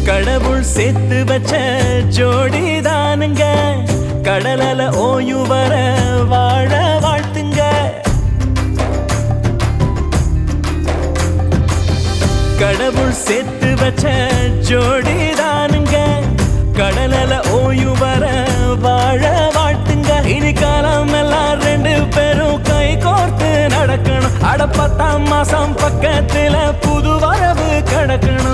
கடவுள் சேர்த்து வச்ச ஜோடிதானுங்க, கடலல ஓய்வு வர வாழ வாழ்த்துங்க. கடவுள் சேர்த்து வச்ச ஜோடிதானுங்க, கடலல ஓய்வு வர வாழ வாழ்த்துங்க. இனி காலம் எல்லாம் ரெண்டு பேரும் கை கோர்த்து நடக்கணும். அட 10ஆம் மாசம் பக்கத்துல புது வரவு கடக்கணும்.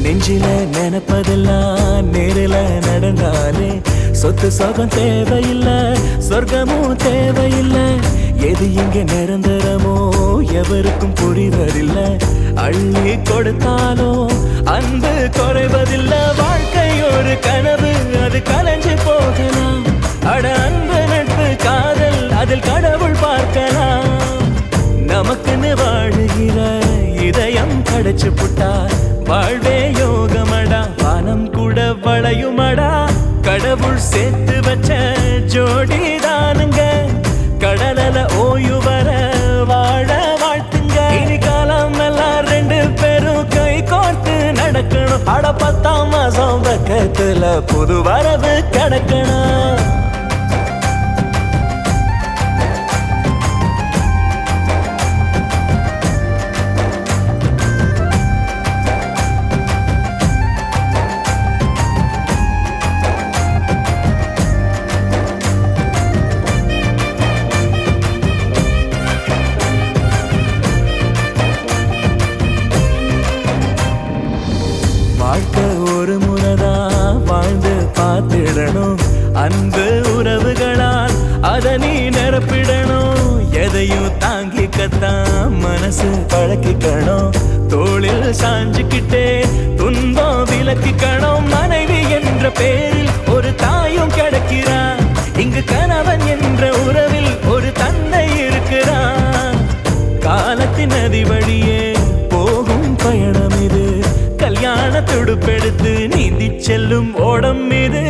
நெஞ்சில நினைப்பதெல்லாம் நேரில நடந்தாலே சொத்து சொகம் தேவையில்லை, சொர்க்கமும் தேவையில்லை. எது இங்க நிரந்தரமோ எவருக்கும் புரிவதில்லை. அள்ளி கொடுத்தாலும் அன்பு குறைவதில்லை. வாழ்க்கை ஒரு கனவு, அது கலைஞ்சு போகலாம். அட அன்பு நட்பு காதல் அதில் கடவுள் பார்க்கலாம். நமக்குன்னு வாழுகிற இதயம் கிடைச்சு புட்டா வாழ்வே யோகமடா, வானம் கூட வளையுமடா. கடவுள் சேர்த்து வச்ச ஜோடிதானுங்க, கடலல ஓய்வு வர வாழ வாழ்த்துங்க. இனி காலம் எல்லாம் ரெண்டு பேரும் கை கோர்த்து நடக்கணும். அட 10ஆம் மாசம் பக்கத்துல புது வரவு கடக்கணும். வாழ்க்கை ஒரு முறைதான் வாழ்ந்து பார்த்திடணும். அன்பு உறவுகளால் அதை நீ நிரப்பிடணும். எதையும் தாங்கிக்கத்தான் மனசு பழக்கிக்கணும். தோளில் சாஞ்சுக்கிட்டே துன்பம் விலக்கிக்கணும். மனைவி என்ற பேரில் ஒரு தாயும் கிடைக்கிறான். இங்கு கணவன் என்ற உறவில் ஒரு தந்தை இருக்கிறான். காலத்தின் நதி வழியே போகும் பயணம் இது, கல்யாண துடுப்பெடுத்து நீந்தி செல்லும் ஓடம் மீது.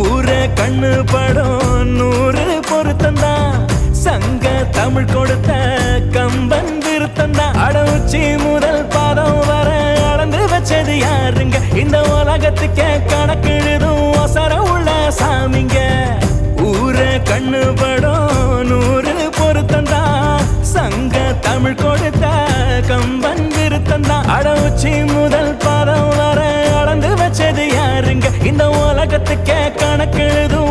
ஊர கண்ணு படம் 100 பொருத்தந்தா, சங்க தமிழ் கொடுத்த கம்பன் விருத்தந்தா. அடவுச்சி முதல் பாதம் வர அளந்து வச்சது யாருங்க? இந்த உலகத்துக்கே கணக்கெழுதும் ஒசர உள்ள சாமிங்க. ஊர கண்ணு படம் 100 பொருத்தந்தா, சங்க தமிழ் கொடுத்த கம்பன் விருத்தந்தா. அடவுச்சி முதல் பாதம் வர அளந்து வச்சது யாருங்க? இந்த உலகத்துக்கே கணக்கெழுதும்